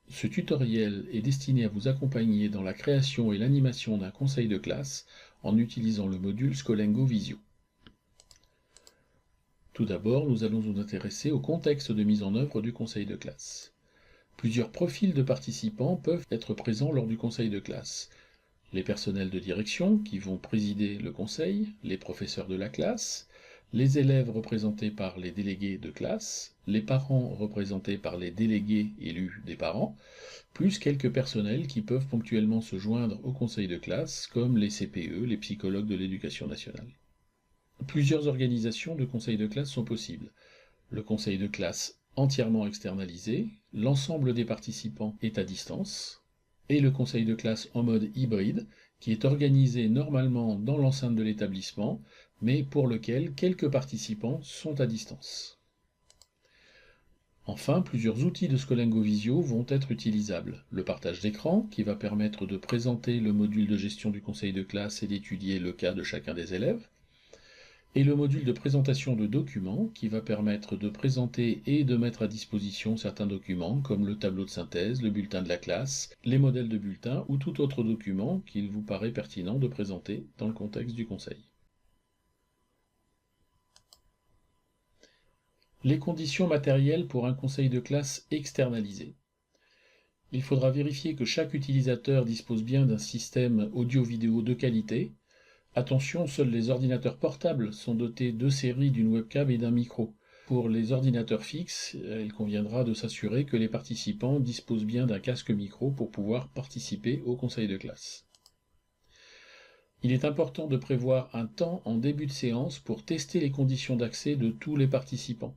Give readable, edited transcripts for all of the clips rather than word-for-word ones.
Ce tutoriel est destiné à vous accompagner dans la création et l'animation d'un conseil de classe en utilisant le module Scolengo Visio. Tout d'abord, nous allons nous intéresser au contexte de mise en œuvre du conseil de classe. Plusieurs profils de participants peuvent être présents lors du conseil de classe. Les personnels de direction qui vont présider le conseil, les professeurs de la classe, les élèves représentés par les délégués de classe, les parents représentés par les délégués élus des parents, plus quelques personnels qui peuvent ponctuellement se joindre au conseil de classe, comme les CPE, les psychologues de l'éducation nationale. Plusieurs organisations de conseil de classe sont possibles. Le conseil de classe entièrement externalisé, l'ensemble des participants est à distance, et le conseil de classe en mode hybride, qui est organisé normalement dans l'enceinte de l'établissement, mais pour lequel quelques participants sont à distance. Enfin, plusieurs outils de Scolengo Visio vont être utilisables. Le partage d'écran, qui va permettre de présenter le module de gestion du conseil de classe et d'étudier le cas de chacun des élèves, et le module de présentation de documents, qui va permettre de présenter et de mettre à disposition certains documents, comme le tableau de synthèse, le bulletin de la classe, les modèles de bulletins ou tout autre document qu'il vous paraît pertinent de présenter dans le contexte du conseil. Les conditions matérielles pour un conseil de classe externalisé. Il faudra vérifier que chaque utilisateur dispose bien d'un système audio-vidéo de qualité. Attention, seuls les ordinateurs portables sont dotés de séries d'une webcam et d'un micro. Pour les ordinateurs fixes, il conviendra de s'assurer que les participants disposent bien d'un casque micro pour pouvoir participer au conseil de classe. Il est important de prévoir un temps en début de séance pour tester les conditions d'accès de tous les participants.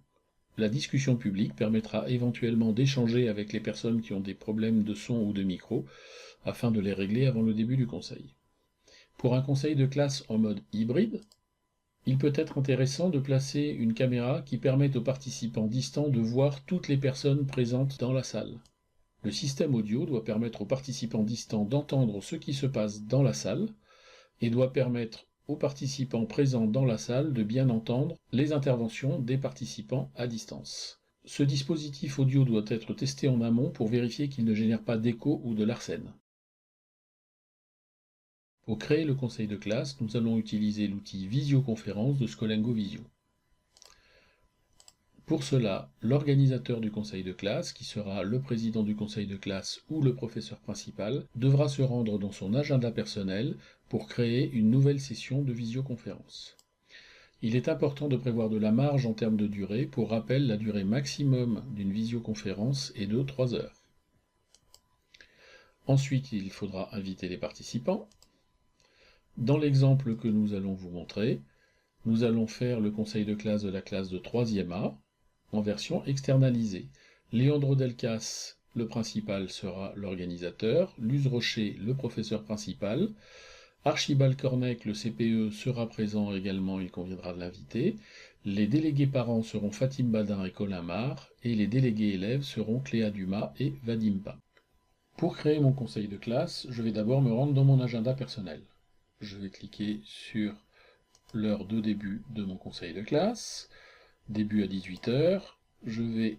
La discussion publique permettra éventuellement d'échanger avec les personnes qui ont des problèmes de son ou de micro, afin de les régler avant le début du conseil. Pour un conseil de classe en mode hybride, il peut être intéressant de placer une caméra qui permette aux participants distants de voir toutes les personnes présentes dans la salle. Le système audio doit permettre aux participants distants d'entendre ce qui se passe dans la salle et doit permettre aux participants présents dans la salle de bien entendre les interventions des participants à distance. Ce dispositif audio doit être testé en amont pour vérifier qu'il ne génère pas d'écho ou de larcène. Pour créer le conseil de classe, nous allons utiliser l'outil Visioconférence de Scolengo Visio. Pour cela, l'organisateur du conseil de classe, qui sera le président du conseil de classe ou le professeur principal, devra se rendre dans son agenda personnel pour créer une nouvelle session de visioconférence. Il est important de prévoir de la marge en termes de durée. Pour rappel, la durée maximum d'une visioconférence est de 3 heures. Ensuite, il faudra inviter les participants. Dans l'exemple que nous allons vous montrer, nous allons faire le conseil de classe de la classe de 3e A en version externalisée. Leandro Delcas, le principal, sera l'organisateur, Luz Rocher, le professeur principal, Archibald Cornec, le CPE, sera présent également, il conviendra de l'inviter. Les délégués parents seront Fatim Badin et Colin Mar, et les délégués élèves seront Cléa Dumas et Vadim Pa. Pour créer mon conseil de classe, je vais d'abord me rendre dans mon agenda personnel. Je vais cliquer sur l'heure de début de mon conseil de classe, début à 18 h, je vais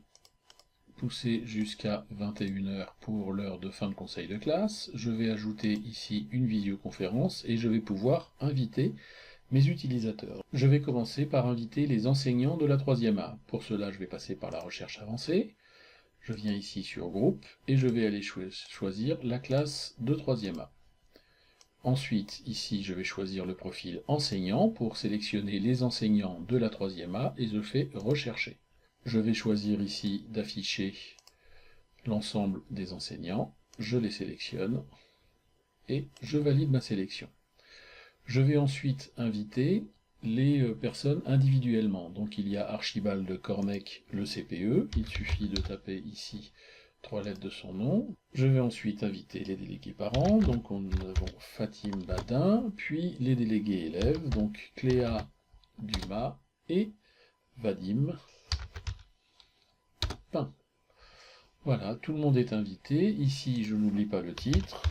pousser jusqu'à 21 h pour l'heure de fin de conseil de classe, je vais ajouter ici une visioconférence et je vais pouvoir inviter mes utilisateurs. Je vais commencer par inviter les enseignants de la 3e A. Pour cela, je vais passer par la recherche avancée, je viens ici sur groupe et je vais aller choisir la classe de 3e A. Ensuite, ici, je vais choisir le profil enseignant pour sélectionner les enseignants de la 3e A et je fais rechercher. Je vais choisir ici d'afficher l'ensemble des enseignants, je les sélectionne et je valide ma sélection. Je vais ensuite inviter les personnes individuellement. Donc il y a Archibald Cornec, le CPE, il suffit de taper ici 3 lettres de son nom. Je vais ensuite inviter les délégués parents, donc nous avons Fatim Badin, puis les délégués élèves, donc Cléa Dumas et Vadim Pa. Voilà, tout le monde est invité. Ici, je n'oublie pas le titre.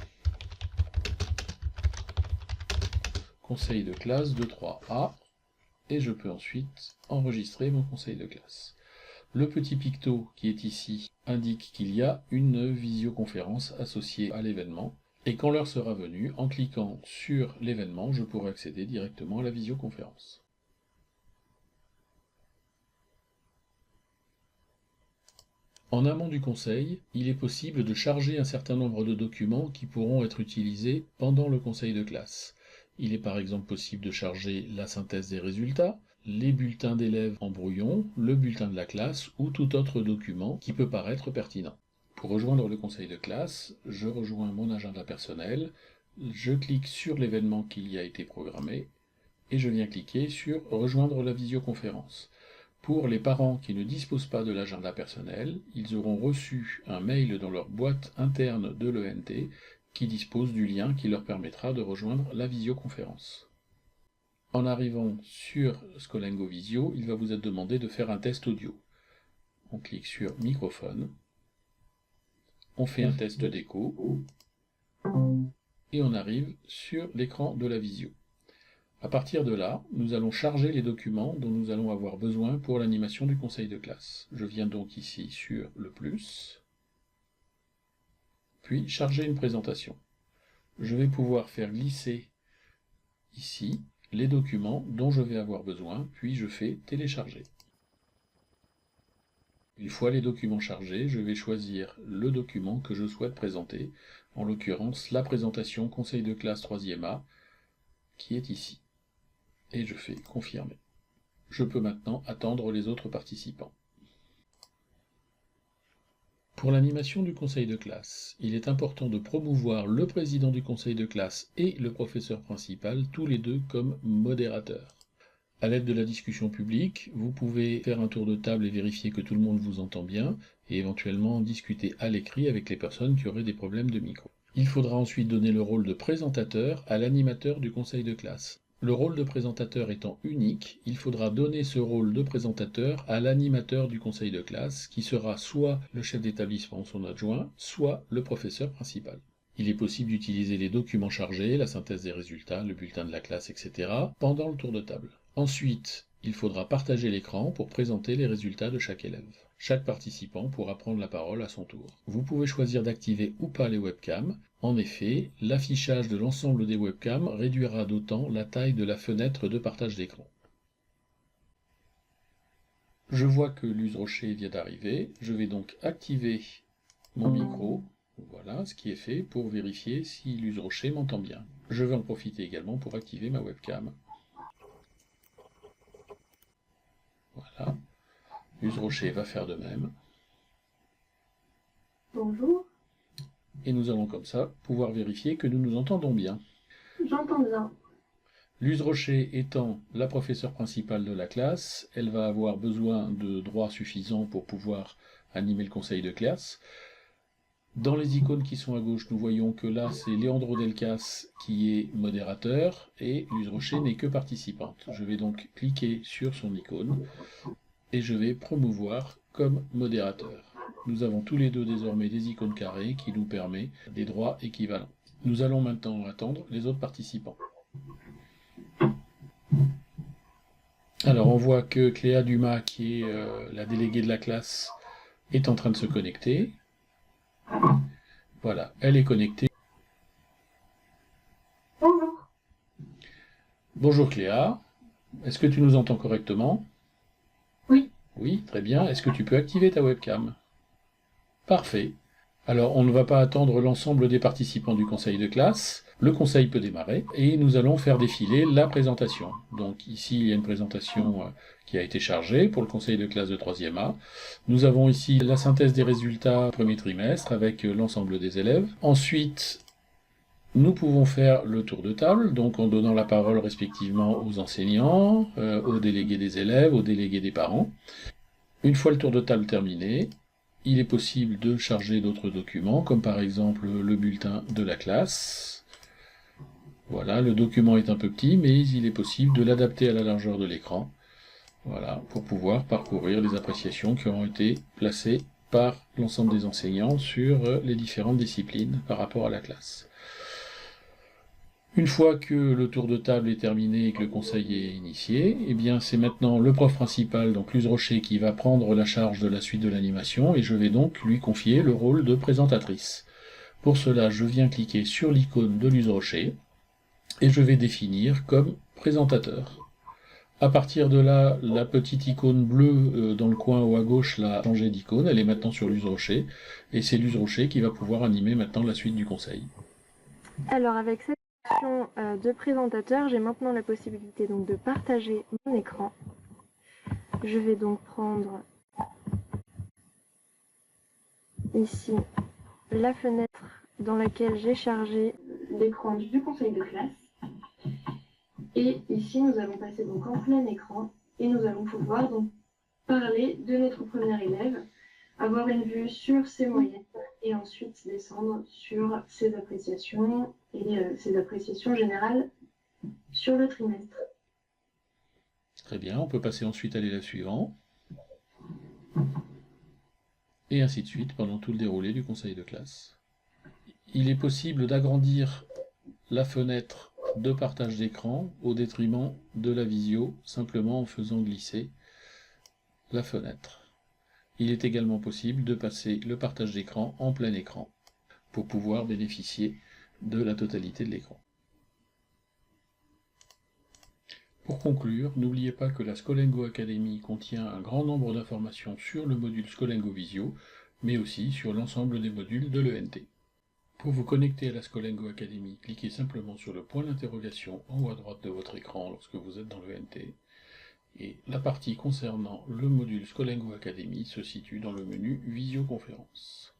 Conseil de classe de 3A. Et je peux ensuite enregistrer mon conseil de classe. Le petit picto qui est ici indique qu'il y a une visioconférence associée à l'événement. Et quand l'heure sera venue, en cliquant sur l'événement, je pourrai accéder directement à la visioconférence. En amont du conseil, il est possible de charger un certain nombre de documents qui pourront être utilisés pendant le conseil de classe. Il est par exemple possible de charger la synthèse des résultats, les bulletins d'élèves en brouillon, le bulletin de la classe ou tout autre document qui peut paraître pertinent. Pour rejoindre le conseil de classe, je rejoins mon agenda personnel, je clique sur l'événement qui y a été programmé et je viens cliquer sur « Rejoindre la visioconférence ». Pour les parents qui ne disposent pas de l'agenda personnel, ils auront reçu un mail dans leur boîte interne de l'ENT qui dispose du lien qui leur permettra de rejoindre la visioconférence. En arrivant sur Scolingo Visio, il va vous être demandé de faire un test audio. On clique sur microphone, on fait un test d'écho et on arrive sur l'écran de la visio. À partir de là, nous allons charger les documents dont nous allons avoir besoin pour l'animation du conseil de classe. Je viens donc ici sur le plus, puis charger une présentation. Je vais pouvoir faire glisser ici les documents dont je vais avoir besoin, puis je fais télécharger. Une fois les documents chargés, je vais choisir le document que je souhaite présenter, en l'occurrence la présentation conseil de classe 3e A, qui est ici. Et je fais confirmer. Je peux maintenant attendre les autres participants. Pour l'animation du conseil de classe, il est important de promouvoir le président du conseil de classe et le professeur principal, tous les deux comme modérateurs. À l'aide de la discussion publique, vous pouvez faire un tour de table et vérifier que tout le monde vous entend bien, et éventuellement discuter à l'écrit avec les personnes qui auraient des problèmes de micro. Il faudra ensuite donner le rôle de présentateur à l'animateur du conseil de classe. Le rôle de présentateur étant unique, il faudra donner ce rôle de présentateur à l'animateur du conseil de classe, qui sera soit le chef d'établissement ou son adjoint, soit le professeur principal. Il est possible d'utiliser les documents chargés, la synthèse des résultats, le bulletin de la classe, etc. pendant le tour de table. Ensuite, il faudra partager l'écran pour présenter les résultats de chaque élève. Chaque participant pourra prendre la parole à son tour. Vous pouvez choisir d'activer ou pas les webcams. En effet, l'affichage de l'ensemble des webcams réduira d'autant la taille de la fenêtre de partage d'écran. Je vois que Luz Rocher vient d'arriver. Je vais donc activer mon micro. Voilà ce qui est fait pour vérifier si Luz Rocher m'entend bien. Je vais en profiter également pour activer ma webcam. Voilà. Luz Rocher va faire de même. Bonjour. Et nous allons comme ça pouvoir vérifier que nous nous entendons bien. J'entends bien. Luz Rocher étant la professeure principale de la classe, elle va avoir besoin de droits suffisants pour pouvoir animer le conseil de classe. Dans les icônes qui sont à gauche, nous voyons que là, c'est Leandro Delcas qui est modérateur et Luz Rocher n'est que participante. Je vais donc cliquer sur son icône et je vais promouvoir comme modérateur. Nous avons tous les deux désormais des icônes carrées qui nous permettent des droits équivalents. Nous allons maintenant attendre les autres participants. Alors on voit que Cléa Dumas, qui est la déléguée de la classe, est en train de se connecter. Voilà, elle est connectée. Bonjour. Bonjour Cléa, est-ce que tu nous entends correctement? Oui. Oui, très bien. Est-ce que tu peux activer ta webcam? Parfait. Alors, on ne va pas attendre l'ensemble des participants du conseil de classe. Le conseil peut démarrer et nous allons faire défiler la présentation. Donc ici, il y a une présentation qui a été chargée pour le conseil de classe de 3e A. Nous avons ici la synthèse des résultats premier trimestre avec l'ensemble des élèves. Ensuite, nous pouvons faire le tour de table, donc en donnant la parole respectivement aux enseignants, aux délégués des élèves, aux délégués des parents. Une fois le tour de table terminé, il est possible de charger d'autres documents, comme par exemple le bulletin de la classe. Voilà, le document est un peu petit, mais il est possible de l'adapter à la largeur de l'écran, voilà, pour pouvoir parcourir les appréciations qui auront été placées par l'ensemble des enseignants sur les différentes disciplines par rapport à la classe. Une fois que le tour de table est terminé et que le conseil est initié, eh bien c'est maintenant le prof principal, donc Luz Rocher, qui va prendre la charge de la suite de l'animation, et je vais donc lui confier le rôle de présentatrice. Pour cela, je viens cliquer sur l'icône de Luz Rocher, et je vais définir comme présentateur. À partir de là, la petite icône bleue dans le coin haut à gauche là, a changé d'icône, elle est maintenant sur Luz Rocher, et c'est Luz Rocher qui va pouvoir animer maintenant la suite du conseil. Alors avec cette option de présentateur, j'ai maintenant la possibilité donc de partager mon écran. Je vais donc prendre ici la fenêtre dans laquelle j'ai chargé L'écran du conseil de classe. Et ici, nous allons passer donc en plein écran et nous allons pouvoir donc parler de notre premier élève, avoir une vue sur ses moyennes et ensuite descendre sur ses appréciations et ses appréciations générales sur le trimestre. Très bien, on peut passer ensuite à l'élève suivant. Et ainsi de suite pendant tout le déroulé du conseil de classe. Il est possible d'agrandir la fenêtre de partage d'écran au détriment de la visio, simplement en faisant glisser la fenêtre. Il est également possible de passer le partage d'écran en plein écran pour pouvoir bénéficier de la totalité de l'écran. Pour conclure, n'oubliez pas que la Scolengo Academy contient un grand nombre d'informations sur le module Scolengo Visio, mais aussi sur l'ensemble des modules de l'ENT. Pour vous connecter à la Scolengo Academy, cliquez simplement sur le point d'interrogation en haut à droite de votre écran lorsque vous êtes dans l'ENT, et la partie concernant le module Scolengo Academy se situe dans le menu Visioconférence.